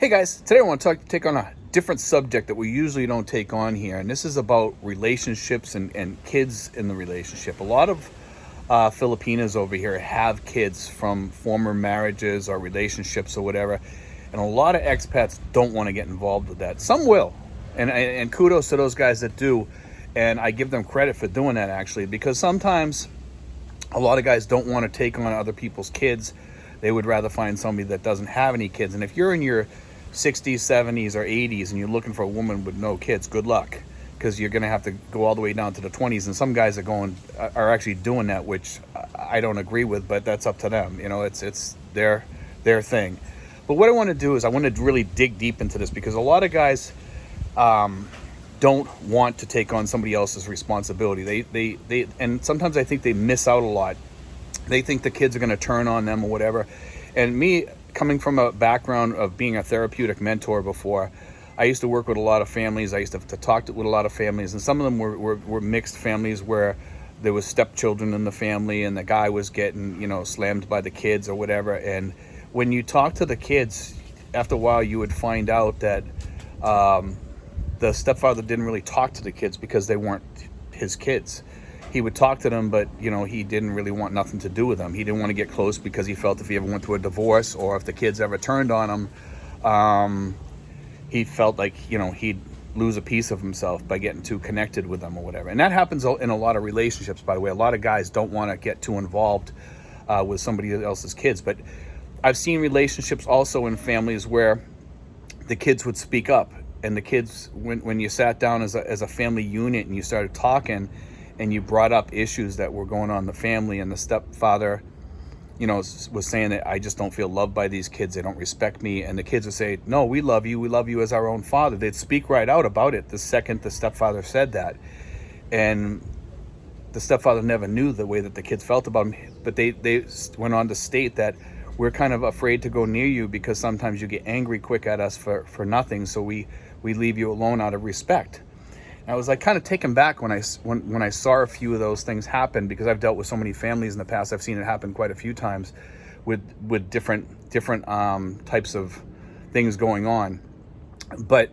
Hey guys, today I want to take on a different subject that we usually don't take on here, and this is about relationships and kids in the relationship. A lot of Filipinas over here have kids from former marriages or relationships or whatever, and a lot of expats don't want to get involved with that. Some will, and kudos to those guys that do, and I give them credit for doing that actually, because sometimes a lot of guys don't want to take on other people's kids. They would rather find somebody that doesn't have any kids. And if you're in your 60s, 70s, or 80s and you're looking for a woman with no kids, good luck, because you're going to have to go all the way down to the 20s. And some guys are actually doing that, which I don't agree with, but that's up to them. You know, it's their thing. But what I want to do is I want to really dig deep into this, because a lot of guys don't want to take on somebody else's responsibility. They and sometimes I think they miss out a lot. They think the kids are going to turn on them or whatever. And me, coming from a background of being a therapeutic mentor before, I used to work with a lot of families. I used to talk with a lot of families, and some of them were mixed families where there was stepchildren in the family, and the guy was getting, slammed by the kids or whatever. And when you talk to the kids, after a while, you would find out that the stepfather didn't really talk to the kids because they weren't his kids. He would talk to them, but he didn't really want nothing to do with them. He didn't want to get close because he felt if he ever went through a divorce, or if the kids ever turned on him, he felt like he'd lose a piece of himself by getting too connected with them or whatever. And that happens in a lot of relationships, by the way. A lot of guys don't want to get too involved with somebody else's kids. But I've seen relationships also in families where the kids would speak up, and the kids, when you sat down as a family unit and you started talking, and you brought up issues that were going on in the family, and the stepfather, was saying that I just don't feel loved by these kids. They don't respect me. And the kids would say, no, we love you. We love you as our own father. They'd speak right out about it the second the stepfather said that. And the stepfather never knew the way that the kids felt about him. But they went on to state that we're kind of afraid to go near you because sometimes you get angry quick at us for nothing. So we leave you alone out of respect. I was like kind of taken back when I saw a few of those things happen, because I've dealt with so many families in the past. I've seen it happen quite a few times with different types of things going on. But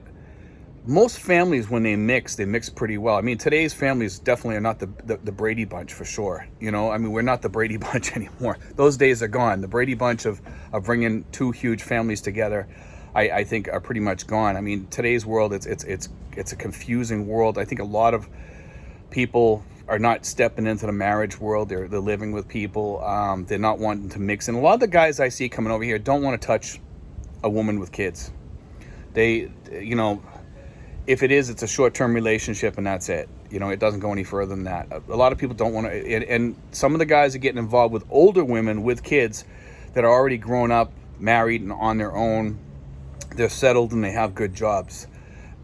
most families, when they mix pretty well. I mean, today's families definitely are not the Brady Bunch, for sure. We're not the Brady Bunch anymore. Those days are gone. The Brady Bunch of bringing two huge families together, I think, are pretty much gone. I mean, today's world, it's a confusing world. I think a lot of people are not stepping into the marriage world. They're living with people. They're not wanting to mix. And a lot of the guys I see coming over here don't want to touch a woman with kids. They, if it is, it's a short-term relationship and that's it. It doesn't go any further than that. A lot of people don't want to. And some of the guys are getting involved with older women with kids that are already grown up, married, and on their own. They're settled and they have good jobs.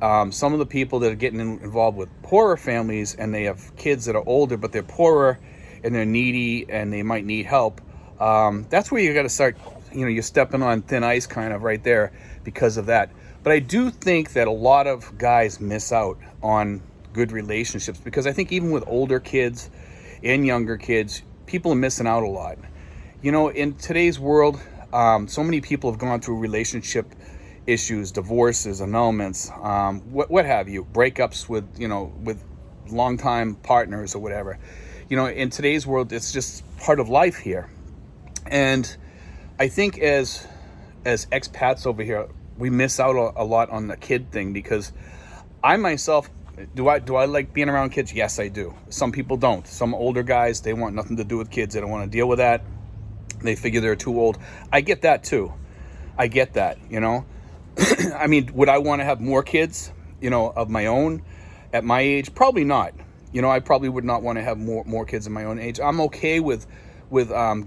Some of the people that are getting involved with poorer families, and they have kids that are older, but they're poorer and they're needy and they might need help. That's where you got to start, you're stepping on thin ice kind of right there because of that. But I do think that a lot of guys miss out on good relationships, because I think even with older kids and younger kids, people are missing out a lot. In today's world, so many people have gone through relationship issues, divorces, annulments, what have you, breakups with longtime partners or whatever. In today's world, it's just part of life here. And I think as expats over here, we miss out a lot on the kid thing, because I myself, do I like being around kids? Yes, I do. Some people don't. Some older guys, they want nothing to do with kids. They don't want to deal with that. They figure they're too old. I get that too. I get that, I mean, would I want to have more kids, of my own at my age? Probably not. I probably would not want to have more kids at my own age. I'm okay with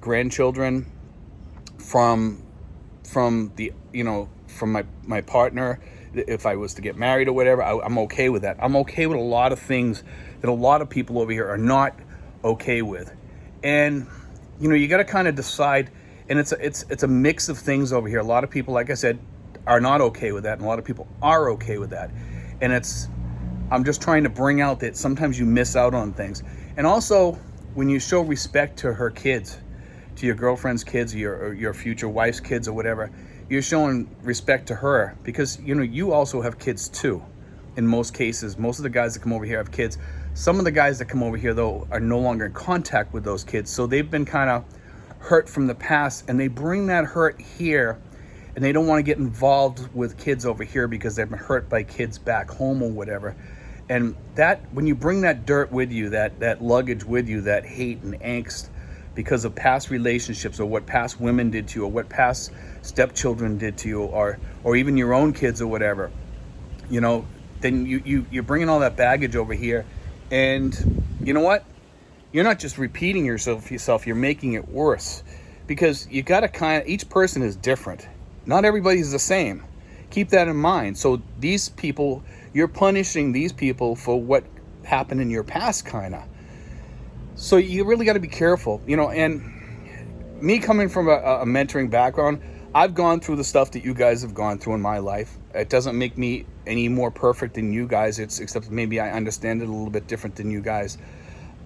grandchildren from my partner. If I was to get married or whatever, I'm okay with that. I'm okay with a lot of things that a lot of people over here are not okay with. And, you got to kind of decide, and it's a mix of things over here. A lot of people, like I said, are not okay with that, and a lot of people are okay with that. And I'm just trying to bring out that sometimes you miss out on things. And also, when you show respect to her kids, to your girlfriend's kids, or your future wife's kids or whatever, you're showing respect to her, because you also have kids too. In most cases, most of the guys that come over here have kids. Some of the guys that come over here, though, are no longer in contact with those kids, so they've been kind of hurt from the past, and they bring that hurt here, and they don't want to get involved with kids over here because they've been hurt by kids back home or whatever. And that, when you bring that dirt with you, that luggage with you, that hate and angst because of past relationships, or what past women did to you, or what past stepchildren did to you, or even your own kids or whatever, then you're bringing all that baggage over here. And you know what? You're not just repeating yourself, you're making it worse, because you got to each person is different. Not everybody's the same. Keep that in mind. So these people, you're punishing these people for what happened in your past, kind of. So you really got to be careful, and me coming from a mentoring background, I've gone through the stuff that you guys have gone through in my life. It doesn't make me any more perfect than you guys. Except maybe I understand it a little bit different than you guys,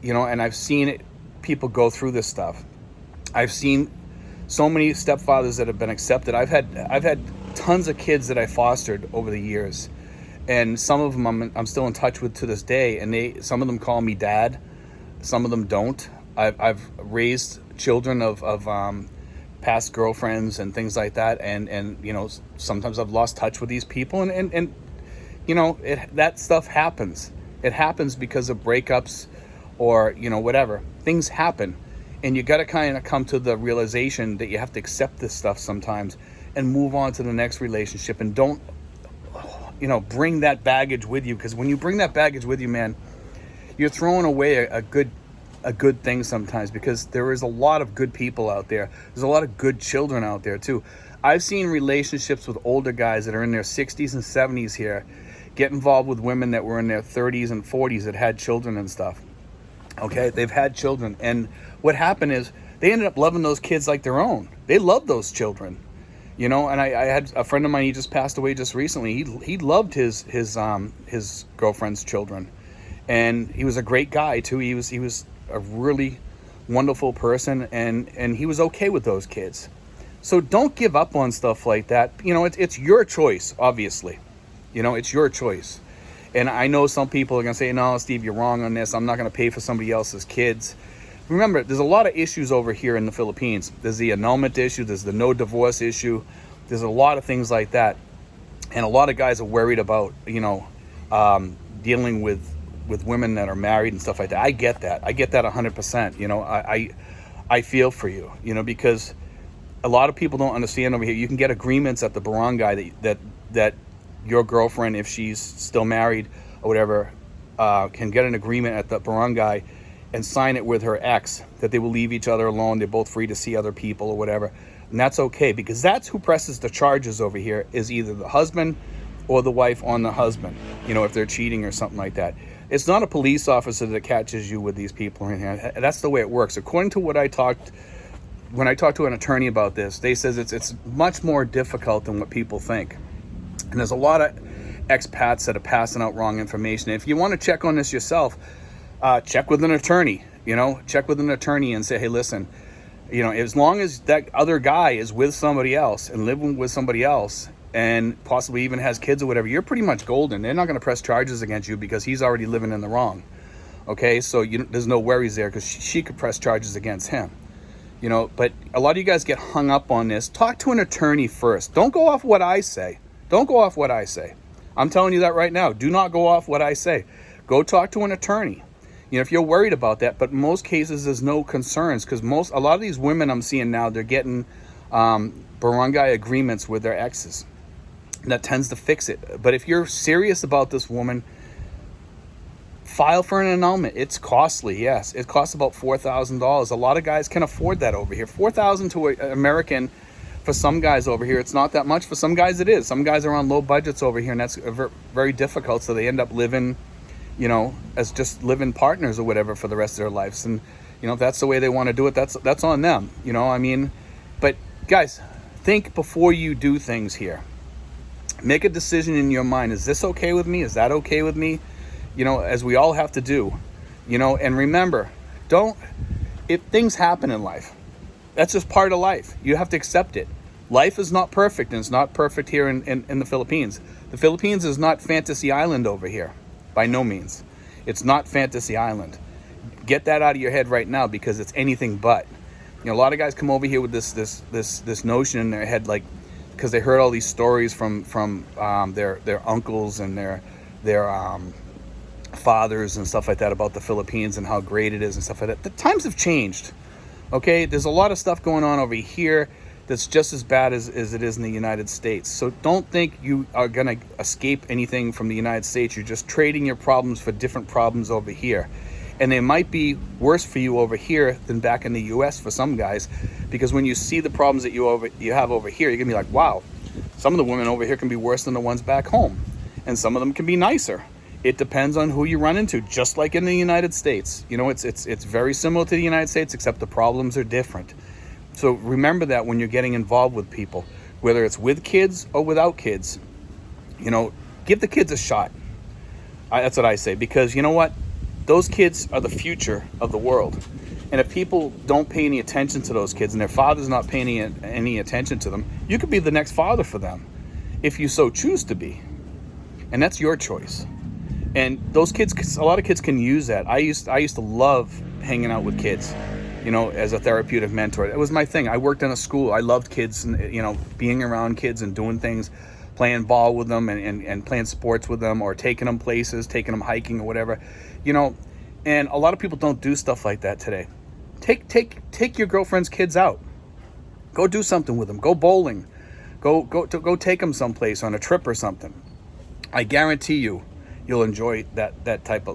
and I've seen people go through this stuff. I've seen so many stepfathers that have been accepted. I've had tons of kids that I fostered over the years, and some of them I'm still in touch with to this day, and some of them call me dad, some of them don't. I've raised children of past girlfriends and things like that, and sometimes I've lost touch with these people, and that stuff happens. It happens because of breakups, or whatever. Things happen, and you got to kind of come to the realization that you have to accept this stuff sometimes and move on to the next relationship, and don't bring that baggage with you, because when you bring that baggage with you, man, you're throwing away a good thing sometimes, because there is a lot of good people out there. There's a lot of good children out there too. I've seen relationships with older guys that are in their 60s and 70s here get involved with women that were in their 30s and 40s that had children and stuff. Okay, they've had children, and what happened is they ended up loving those kids like their own. They loved those children, and I had a friend of mine, he just passed away just recently. He loved his girlfriend's children, and he was a great guy too. He was a really wonderful person, and he was okay with those kids. So don't give up on stuff like that. It's your choice, obviously. It's your choice. And I know some people are going to say, no, Steve, you're wrong on this. I'm not going to pay for somebody else's kids. Remember, there's a lot of issues over here in the Philippines. There's the annulment issue. There's the no divorce issue. There's a lot of things like that. And a lot of guys are worried about, dealing with women that are married and stuff like that. I get that. I get that 100%. I feel for you, because a lot of people don't understand over here. You can get agreements at the barangay that your girlfriend, if she's still married or whatever, can get an agreement at the barangay and sign it with her ex that they will leave each other alone. They're both free to see other people or whatever. And that's okay, because that's who presses the charges over here, is either the husband or the wife on the husband, if they're cheating or something like that. It's not a police officer that catches you with these people in here. That's the way it works. According to when I talked to an attorney about this, they says it's much more difficult than what people think. And there's a lot of expats that are passing out wrong information. If you want to check on this yourself, check with an attorney. Check with an attorney and say, hey, listen, as long as that other guy is with somebody else and living with somebody else, and possibly even has kids or whatever, you're pretty much golden. They're not going to press charges against you because he's already living in the wrong. Okay, so there's no worries there, because she could press charges against him. But a lot of you guys get hung up on this. Talk to an attorney first. Don't go off what I say. Don't go off what I say. I'm telling you that right now. Do not go off what I say. Go talk to an attorney. If you're worried about that. But in most cases, there's no concerns, because a lot of these women I'm seeing now, they're getting barangay agreements with their exes. And that tends to fix it. But if you're serious about this woman, file for an annulment. It's costly, yes. It costs about $4,000. A lot of guys can afford that over here. $4,000 to an American. For some guys over here, it's not that much. For some guys, it is. Some guys are on low budgets over here, and that's very difficult. So they end up living, as just living partners or whatever for the rest of their lives. And, if that's the way they want to do it, that's on them. But guys, think before you do things here. Make a decision in your mind. Is this okay with me? Is that okay with me? As we all have to do. And remember, if things happen in life, that's just part of life. You have to accept it. Life is not perfect, and it's not perfect here in the Philippines. The Philippines is not Fantasy Island over here, by no means. It's not Fantasy Island. Get that out of your head right now, because it's anything but. You know, a lot of guys come over here with this notion in their head, like, because they heard all these stories from their uncles and their fathers and stuff like that about the Philippines and how great it is and stuff like that. The times have changed. Okay, there's a lot of stuff going on over here that's just as bad as it is in the United States. So don't think you are going to escape anything from the United States. You're just trading your problems for different problems over here. And they might be worse for you over here than back in the US for some guys, because when you see the problems that you have over here, you're going to be like, wow, some of the women over here can be worse than the ones back home. And some of them can be nicer. It depends on who you run into, just like in the United States. You know, it's very similar to the United States, except the problems are different. So remember that when you're getting involved with people, whether it's with kids or without kids, you know, give the kids a shot. That's what I say, because you know what? Those kids are the future of the world. And if people don't pay any attention to those kids and their father's not paying any attention to them, you could be the next father for them if you so choose to be. And that's your choice. And those kids, a lot of kids can use that. I used to love hanging out with kids, you know, as a therapeutic mentor. It was my thing. I worked in a school. I loved kids and, you know, being around kids and doing things, playing ball with them and playing sports with them, or taking them places, taking them hiking or whatever, you know. And a lot of people don't do stuff like that today. Take your girlfriend's kids out. Go do something with them. Go bowling. Go take them someplace on a trip or something. I guarantee you'll enjoy that type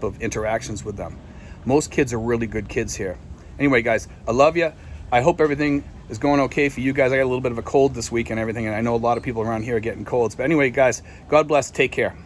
of interactions with them. Most kids are really good kids here. Anyway, guys, I love you. I hope everything is going okay for you guys. I got a little bit of a cold this week and everything, and I know a lot of people around here are getting colds. But anyway, guys, God bless. Take care.